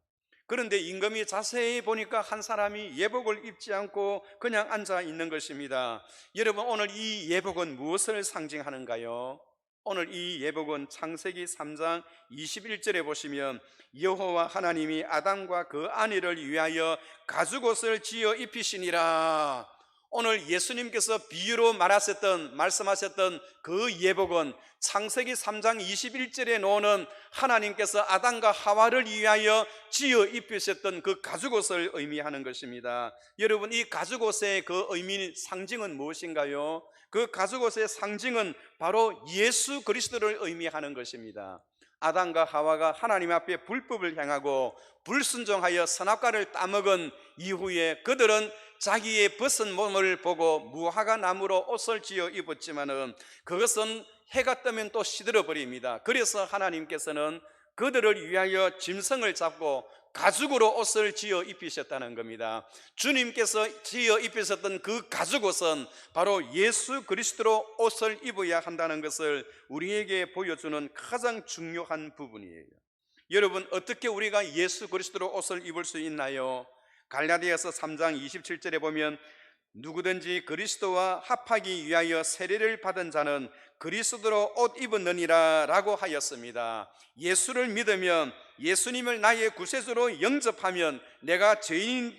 그런데 임금이 자세히 보니까 한 사람이 예복을 입지 않고 그냥 앉아 있는 것입니다. 여러분, 오늘 이 예복은 무엇을 상징하는가요? 오늘 이 예복은 창세기 3장 21절에 보시면 여호와 하나님이 아담과 그 아내를 위하여 가죽옷을 지어 입히시니라. 오늘 예수님께서 비유로 말씀하셨던 그 예복은 창세기 3장 21절에 나오는 하나님께서 아담과 하와를 위하여 지어 입히셨던 그 가죽옷을 의미하는 것입니다. 여러분, 이 가죽옷의 그 의미, 상징은 무엇인가요? 그 가죽옷의 상징은 바로 예수 그리스도를 의미하는 것입니다. 아담과 하와가 하나님 앞에 불법을 행하고 불순종하여 선악과를 따먹은 이후에 그들은 자기의 벗은 몸을 보고 무화과 나무로 옷을 지어 입었지만은 그것은 해가 뜨면 또 시들어 버립니다. 그래서 하나님께서는 그들을 위하여 짐승을 잡고 가죽으로 옷을 지어 입히셨다는 겁니다. 주님께서 지어 입히셨던 그 가죽옷은 바로 예수 그리스도로 옷을 입어야 한다는 것을 우리에게 보여주는 가장 중요한 부분이에요. 여러분, 어떻게 우리가 예수 그리스도로 옷을 입을 수 있나요? 갈라디아서 3장 27절에 보면 누구든지 그리스도와 합하기 위하여 세례를 받은 자는 그리스도로 옷 입었느니라 라고 하였습니다. 예수를 믿으면, 예수님을 나의 구세주로 영접하면 내가 죄인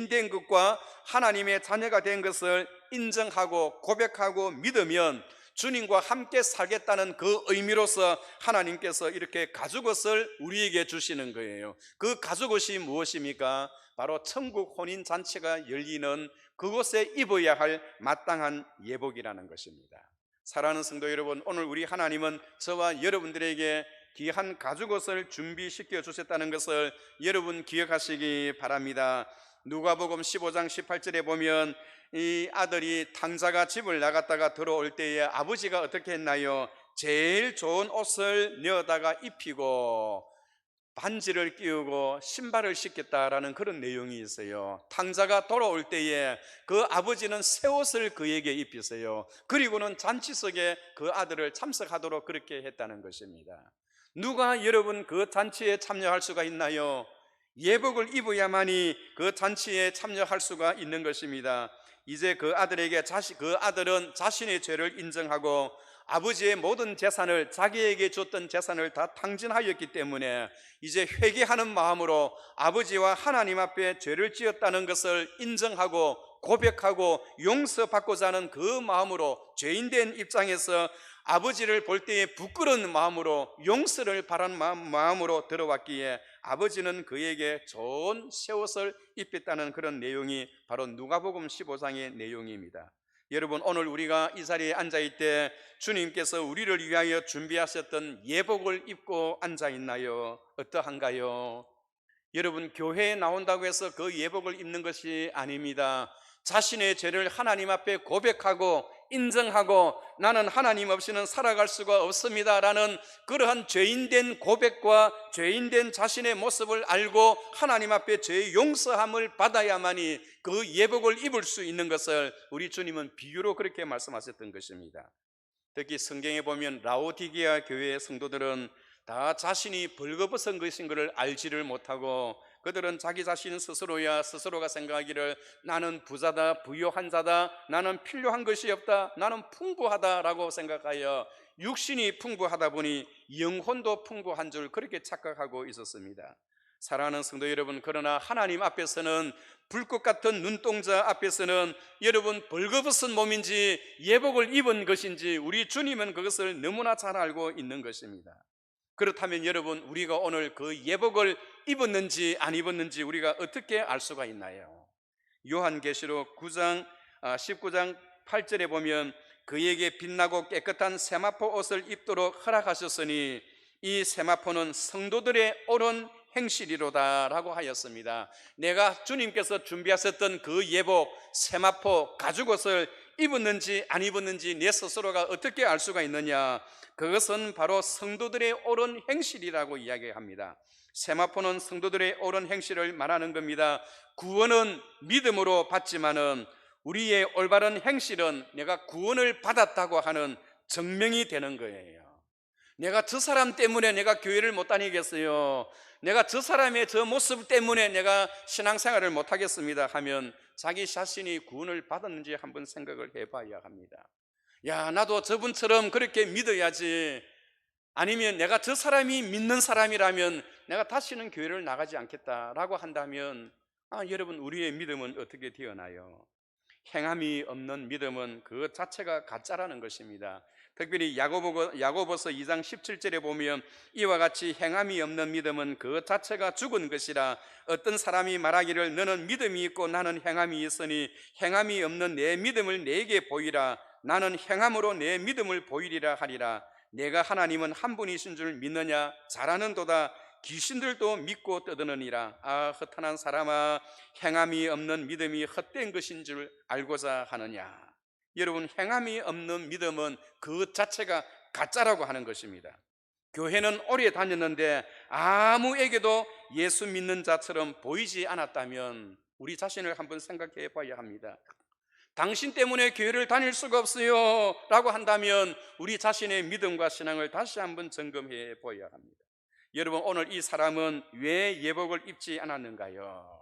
된 것과 하나님의 자녀가 된 것을 인정하고 고백하고 믿으면 주님과 함께 살겠다는 그 의미로서 하나님께서 이렇게 가죽옷을 우리에게 주시는 거예요. 그 가죽옷이 무엇입니까? 바로 천국 혼인잔치가 열리는 그곳에 입어야 할 마땅한 예복이라는 것입니다. 사랑하는 성도 여러분, 오늘 우리 하나님은 저와 여러분들에게 귀한 가죽옷을 준비시켜 주셨다는 것을 여러분 기억하시기 바랍니다. 누가복음 15장 18절에 보면 이 아들이 탕자가 집을 나갔다가 들어올 때에 아버지가 어떻게 했나요? 제일 좋은 옷을 내어다가 입히고 반지를 끼우고 신발을 신겠다라는 그런 내용이 있어요. 탕자가 돌아올 때에 그 아버지는 새 옷을 그에게 입히세요. 그리고는 잔치석에 그 아들을 참석하도록 그렇게 했다는 것입니다. 누가 여러분 그 잔치에 참여할 수가 있나요? 예복을 입어야만이 그 잔치에 참여할 수가 있는 것입니다. 이제 그 아들은 자신의 죄를 인정하고 아버지의 모든 재산을, 자기에게 줬던 재산을 다 탕진하였기 때문에 이제 회개하는 마음으로 아버지와 하나님 앞에 죄를 지었다는 것을 인정하고 고백하고 용서받고자 하는 그 마음으로, 죄인된 입장에서 아버지를 볼 때에 부끄러운 마음으로 용서를 바라는 마음으로 들어왔기에 아버지는 그에게 좋은 새 옷을 입혔다는 그런 내용이 바로 누가복음 15장의 내용입니다. 여러분, 오늘 우리가 이 자리에 앉아있을 때 주님께서 우리를 위하여 준비하셨던 예복을 입고 앉아있나요? 어떠한가요? 여러분, 교회에 나온다고 해서 그 예복을 입는 것이 아닙니다. 자신의 죄를 하나님 앞에 고백하고 인정하고 나는 하나님 없이는 살아갈 수가 없습니다 라는 그러한 죄인된 고백과 죄인된 자신의 모습을 알고 하나님 앞에 죄의 용서함을 받아야만이 그 예복을 입을 수 있는 것을 우리 주님은 비유로 그렇게 말씀하셨던 것입니다. 특히 성경에 보면 라오디게아 교회의 성도들은 다 자신이 벌거벗은 것인 것을 알지를 못하고 그들은 자기 자신 스스로가 생각하기를 나는 부자다, 부유한 자다, 나는 필요한 것이 없다, 나는 풍부하다라고 생각하여 육신이 풍부하다 보니 영혼도 풍부한 줄 그렇게 착각하고 있었습니다. 사랑하는 성도 여러분, 그러나 하나님 앞에서는, 불꽃 같은 눈동자 앞에서는 여러분 벌거벗은 몸인지 예복을 입은 것인지 우리 주님은 그것을 너무나 잘 알고 있는 것입니다. 그렇다면 여러분, 우리가 오늘 그 예복을 입었는지 안 입었는지 우리가 어떻게 알 수가 있나요? 요한계시록 19장 8절에 보면 그에게 빛나고 깨끗한 세마포 옷을 입도록 허락하셨으니 이 세마포는 성도들의 옳은 행실이로다라고 하였습니다. 내가 주님께서 준비하셨던 그 예복, 세마포, 가죽옷을 입었는지 안 입었는지 내 스스로가 어떻게 알 수가 있느냐? 그것은 바로 성도들의 옳은 행실이라고 이야기합니다. 세마포는 성도들의 옳은 행실을 말하는 겁니다. 구원은 믿음으로 받지만은 우리의 올바른 행실은 내가 구원을 받았다고 하는 증명이 되는 거예요. 내가 저 사람 때문에 내가 교회를 못 다니겠어요, 내가 저 사람의 저 모습 때문에 내가 신앙생활을 못 하겠습니다 하면 자기 자신이 구원을 받았는지 한번 생각을 해봐야 합니다. 야, 나도 저분처럼 그렇게 믿어야지. 아니면 내가 저 사람이 믿는 사람이라면 내가 다시는 교회를 나가지 않겠다라고 한다면 여러분, 우리의 믿음은 어떻게 되어나요? 행함이 없는 믿음은 그 자체가 가짜라는 것입니다. 특별히 야고보서 2장 17절에 보면 이와 같이 행함이 없는 믿음은 그 자체가 죽은 것이라. 어떤 사람이 말하기를 너는 믿음이 있고 나는 행함이 있으니 행함이 없는 내 믿음을 내게 보이라. 나는 행함으로 내 믿음을 보이리라 하리라. 내가 하나님은 한 분이신 줄 믿느냐? 잘하는도다. 귀신들도 믿고 떠드느니라. 헛한한 사람아, 행함이 없는 믿음이 헛된 것인 줄 알고자 하느냐? 여러분, 행함이 없는 믿음은 그 자체가 가짜라고 하는 것입니다. 교회는 오래 다녔는데 아무에게도 예수 믿는 자처럼 보이지 않았다면 우리 자신을 한번 생각해 봐야 합니다. 당신 때문에 교회를 다닐 수가 없어요 라고 한다면 우리 자신의 믿음과 신앙을 다시 한번 점검해 보아야 합니다. 여러분, 오늘 이 사람은 왜 예복을 입지 않았는가요?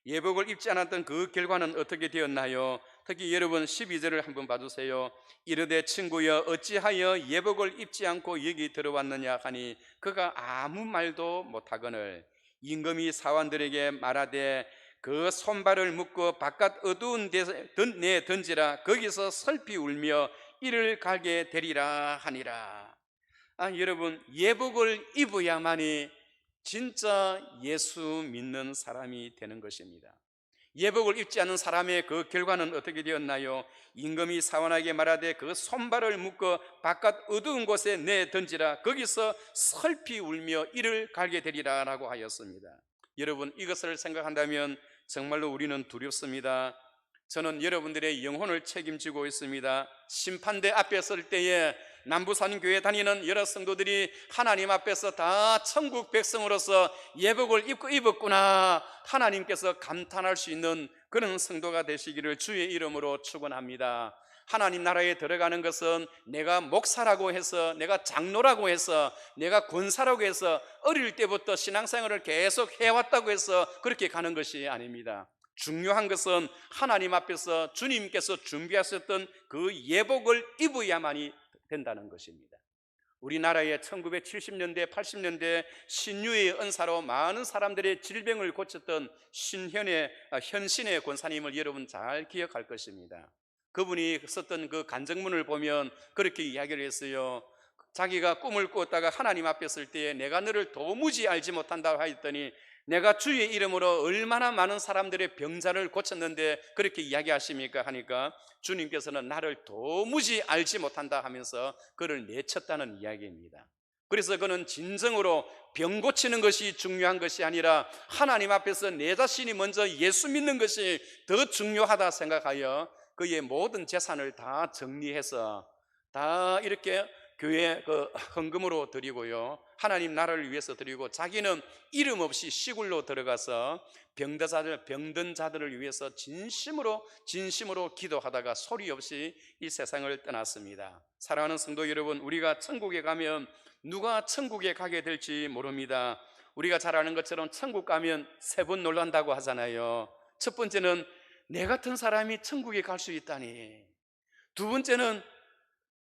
예복을 입지 않았던 그 결과는 어떻게 되었나요? 특히 여러분 12절을 한번 봐주세요. 이르되 친구여 어찌하여 예복을 입지 않고 여기 들어왔느냐 하니 그가 아무 말도 못하거늘 임금이 사원들에게 말하되 그 손발을 묶고 바깥 어두운 데에 던지라. 거기서 슬피 울며 이를 갈게 되리라 하니라. 여러분, 예복을 입어야만이 진짜 예수 믿는 사람이 되는 것입니다. 예복을 입지 않은 사람의 그 결과는 어떻게 되었나요? 임금이 사원에게 말하되 그 손발을 묶어 바깥 어두운 곳에 내 던지라. 거기서 슬피 울며 이를 갈게 되리라 라고 하였습니다. 여러분, 이것을 생각한다면 정말로 우리는 두렵습니다. 저는 여러분들의 영혼을 책임지고 있습니다. 심판대 앞에 설 때에 남부산교회 다니는 여러 성도들이 하나님 앞에서 다 천국 백성으로서 예복을 입고 입었구나, 하나님께서 감탄할 수 있는 그런 성도가 되시기를 주의 이름으로 축원합니다. 하나님 나라에 들어가는 것은 내가 목사라고 해서, 내가 장로라고 해서, 내가 권사라고 해서 어릴 때부터 신앙생활을 계속 해왔다고 해서 그렇게 가는 것이 아닙니다. 중요한 것은 하나님 앞에서 주님께서 준비하셨던 그 예복을 입어야만이 된다는 것입니다. 우리나라에 1970년대 80년대 신유의 은사로 많은 사람들의 질병을 고쳤던 현신의 권사님을 여러분 잘 기억할 것입니다. 그분이 썼던 그 간증문을 보면 그렇게 이야기를 했어요. 자기가 꿈을 꾸었다가 하나님 앞에 설 때에 내가 너를 도무지 알지 못한다고 하였더니 내가 주의 이름으로 얼마나 많은 사람들의 병자를 고쳤는데 그렇게 이야기하십니까 하니까 주님께서는 나를 도무지 알지 못한다 하면서 그를 내쳤다는 이야기입니다. 그래서 그는 진정으로 병 고치는 것이 중요한 것이 아니라 하나님 앞에서 내 자신이 먼저 예수 믿는 것이 더 중요하다 생각하여 그의 모든 재산을 다 정리해서 다 이렇게 교회 헌금으로 드리고요, 하나님 나라를 위해서 드리고 자기는 이름 없이 시골로 들어가서 병든 자들을 위해서 진심으로 기도하다가 소리 없이 이 세상을 떠났습니다. 사랑하는 성도 여러분, 우리가 천국에 가면 누가 천국에 가게 될지 모릅니다. 우리가 잘 아는 것처럼 천국 가면 세 번 놀란다고 하잖아요. 첫 번째는 내 같은 사람이 천국에 갈 수 있다니. 두 번째는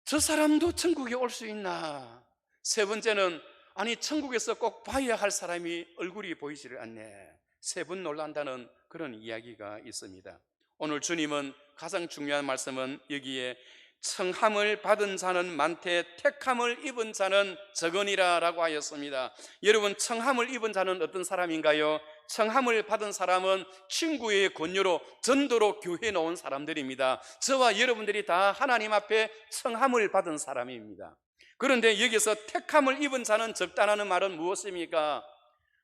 저 사람도 천국에 올 수 있나. 세 번째는 아니 천국에서 꼭 봐야 할 사람이 얼굴이 보이지를 않네. 세 번 놀란다는 그런 이야기가 있습니다. 오늘 주님은 가장 중요한 말씀은 여기에 청함을 받은 자는 많되 택함을 입은 자는 적으니라 라고 하였습니다. 여러분, 청함을 입은 자는 어떤 사람인가요? 청함을 받은 사람은 친구의 권유로 전도로 교회에 나온 사람들입니다. 저와 여러분들이 다 하나님 앞에 청함을 받은 사람입니다. 그런데 여기서 택함을 입은 자는 적다라는 말은 무엇입니까?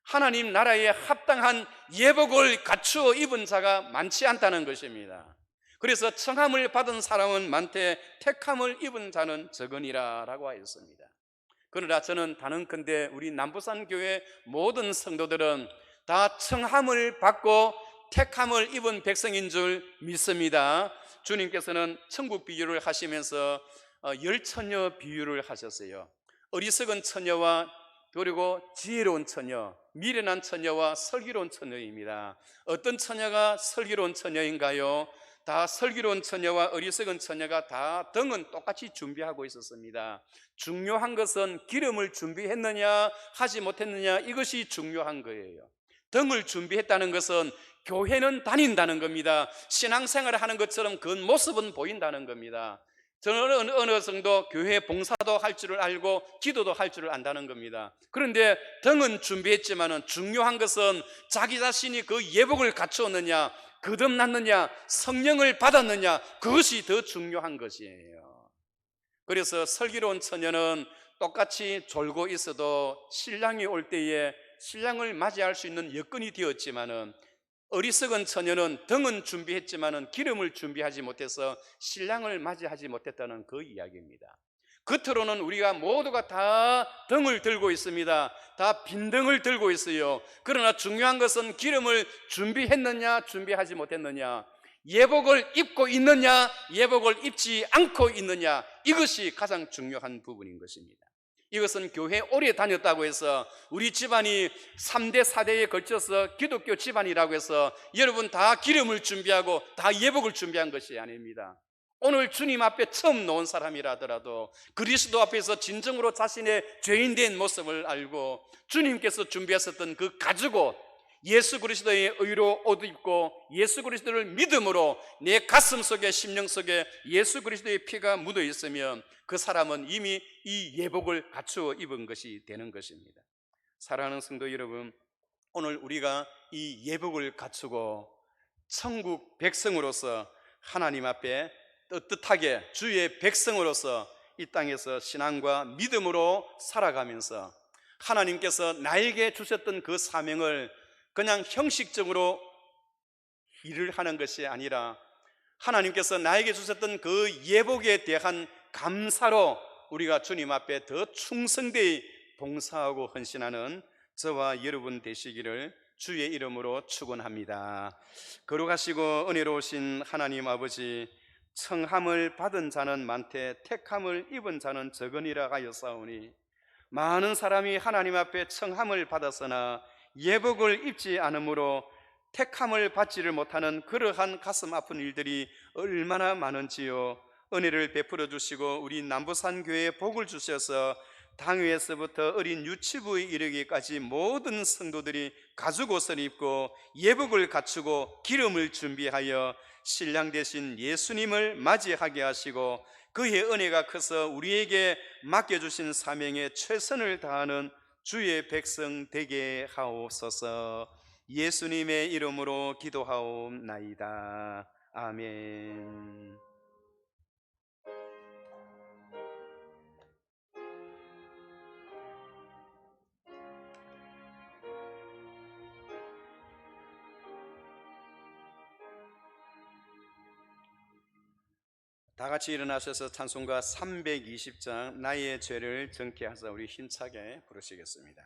하나님 나라에 합당한 예복을 갖추어 입은 자가 많지 않다는 것입니다. 그래서 청함을 받은 사람은 많되 택함을 입은 자는 적으니라 라고 하였습니다. 그러나 저는 단언컨대 우리 남부산 교회 모든 성도들은 다 청함을 받고 택함을 입은 백성인 줄 믿습니다. 주님께서는 천국 비유를 하시면서 열처녀 비유를 하셨어요. 어리석은 처녀와 그리고 지혜로운 처녀, 미련한 처녀와 슬기로운 처녀입니다. 어떤 처녀가 슬기로운 처녀인가요? 다 슬기로운 처녀와 어리석은 처녀가 다 등은 똑같이 준비하고 있었습니다. 중요한 것은 기름을 준비했느냐 하지 못했느냐, 이것이 중요한 거예요. 등을 준비했다는 것은 교회는 다닌다는 겁니다. 신앙생활을 하는 것처럼 그 모습은 보인다는 겁니다. 저는 어느 정도 교회 봉사도 할 줄을 알고 기도도 할 줄을 안다는 겁니다. 그런데 등은 준비했지만 중요한 것은 자기 자신이 그 예복을 갖추었느냐, 거듭났느냐, 성령을 받았느냐, 그것이 더 중요한 것이에요. 그래서 슬기로운 처녀는 똑같이 졸고 있어도 신랑이 올 때에 신랑을 맞이할 수 있는 여건이 되었지만은, 어리석은 처녀는 등은 준비했지만은 기름을 준비하지 못해서 신랑을 맞이하지 못했다는 그 이야기입니다. 겉으로는 우리가 모두가 다 등을 들고 있습니다. 다 빈 등을 들고 있어요. 그러나 중요한 것은 기름을 준비했느냐 준비하지 못했느냐, 예복을 입고 있느냐 예복을 입지 않고 있느냐, 이것이 가장 중요한 부분인 것입니다. 이것은 교회 오래 다녔다고 해서 우리 집안이 3대 4대에 걸쳐서 기독교 집안이라고 해서 여러분 다 기름을 준비하고 다 예복을 준비한 것이 아닙니다. 오늘 주님 앞에 처음 놓은 사람이라 하더라도 그리스도 앞에서 진정으로 자신의 죄인된 모습을 알고 주님께서 준비하셨던 그 가죽옷, 예수 그리스도의 의로 옷 입고 예수 그리스도를 믿음으로 내 가슴 속에 심령 속에 예수 그리스도의 피가 묻어 있으면 그 사람은 이미 이 예복을 갖추어 입은 것이 되는 것입니다. 사랑하는 성도 여러분, 오늘 우리가 이 예복을 갖추고 천국 백성으로서 하나님 앞에 떳떳하게 주의 백성으로서 이 땅에서 신앙과 믿음으로 살아가면서 하나님께서 나에게 주셨던 그 사명을 그냥 형식적으로 일을 하는 것이 아니라 하나님께서 나에게 주셨던 그 예복에 대한 감사로 우리가 주님 앞에 더 충성되이 봉사하고 헌신하는 저와 여러분 되시기를 주의 이름으로 축원합니다. 거룩하시고 은혜로우신 하나님 아버지, 청함을 받은 자는 많되 택함을 입은 자는 적으니라 하였사오니, 많은 사람이 하나님 앞에 청함을 받았으나 예복을 입지 않으므로 택함을 받지를 못하는 그러한 가슴 아픈 일들이 얼마나 많은지요. 은혜를 베풀어 주시고 우리 남부산 교회에 복을 주셔서 당회에서부터 어린 유치부에 이르기까지 모든 성도들이 가죽옷을 입고 예복을 갖추고 기름을 준비하여 신랑 되신 예수님을 맞이하게 하시고 그의 은혜가 커서 우리에게 맡겨주신 사명에 최선을 다하는 주의 백성 되게 하옵소서. 예수님의 이름으로 기도하옵나이다. 아멘. 다 같이 일어나셔서 찬송가 320장 나의 죄를 정케 하사 우리 힘차게 부르시겠습니다.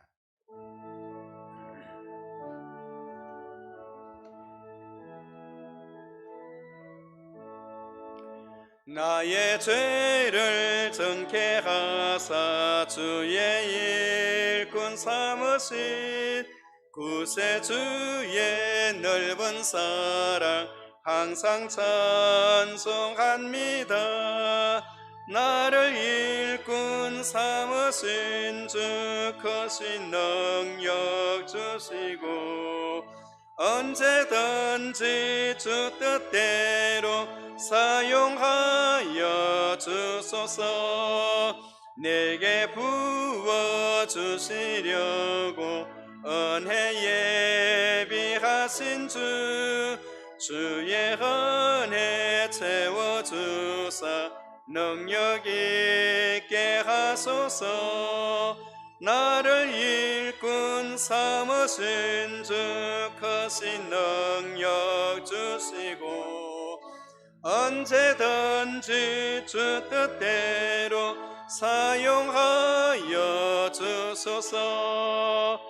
나의 죄를 정케 하사 주의 일꾼 삼으신 구세주의 넓은 사랑 항상 찬송합니다. 나를 일꾼 삼으신 주 크신 능력 주시고 언제든지 주 뜻대로 사용하여 주소서. 내게 부어주시려고 은혜 예비하신 주의 은혜 채워주사 능력 있게 하소서. 나를 일꾼 삼으신 주 크신 능력 주시고 언제든지 주 뜻대로 사용하여 주소서.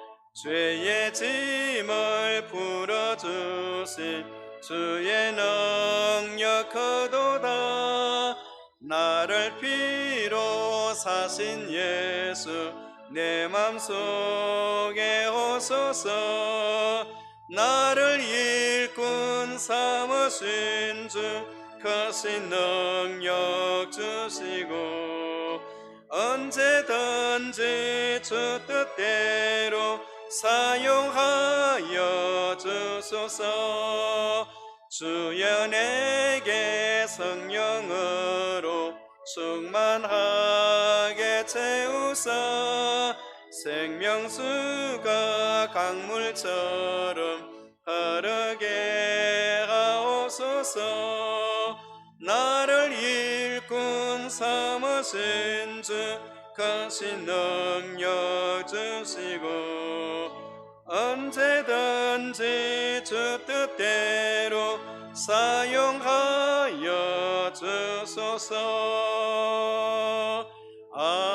죄의 짐을 풀어주신 주의 능력 크도다. 나를 피로 사신 예수 내 맘속에 오소서. 나를 일꾼 삼으신 주 크신 능력 주시고 언제든지 주 뜻대로 사용하여 주소서. 주여 내게 성령으로 충만하게 채우사 생명수가 강물처럼 흐르게 하옵소서. 나를 일꾼 삼으신 주 크신 능력 주시고 언제든지 주 뜻대로 사용하여 주소서. 아멘.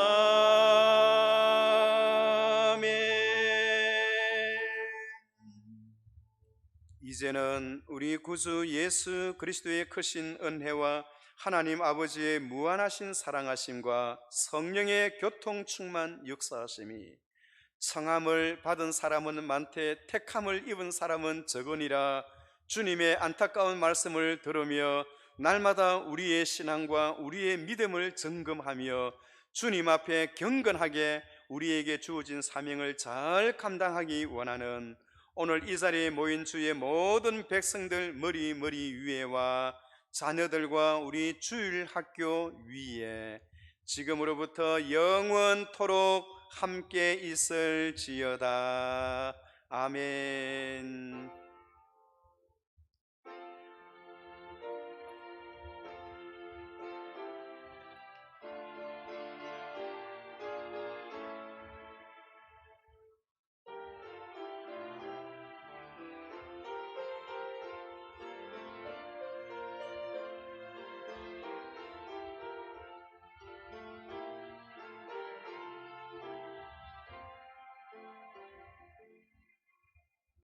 이제는 우리 구주 예수 그리스도의 크신 은혜와 하나님 아버지의 무한하신 사랑하심과 성령의 교통 충만 역사하심이 청함을 받은 사람은 많되 택함을 입은 사람은 적으니라. 주님의 안타까운 말씀을 들으며 날마다 우리의 신앙과 우리의 믿음을 점검하며 주님 앞에 경건하게 우리에게 주어진 사명을 잘 감당하기 원하는 오늘 이 자리에 모인 주의 모든 백성들 머리 위에와 자녀들과 우리 주일 학교 위에 지금으로부터 영원토록 함께 있을지어다. 아멘.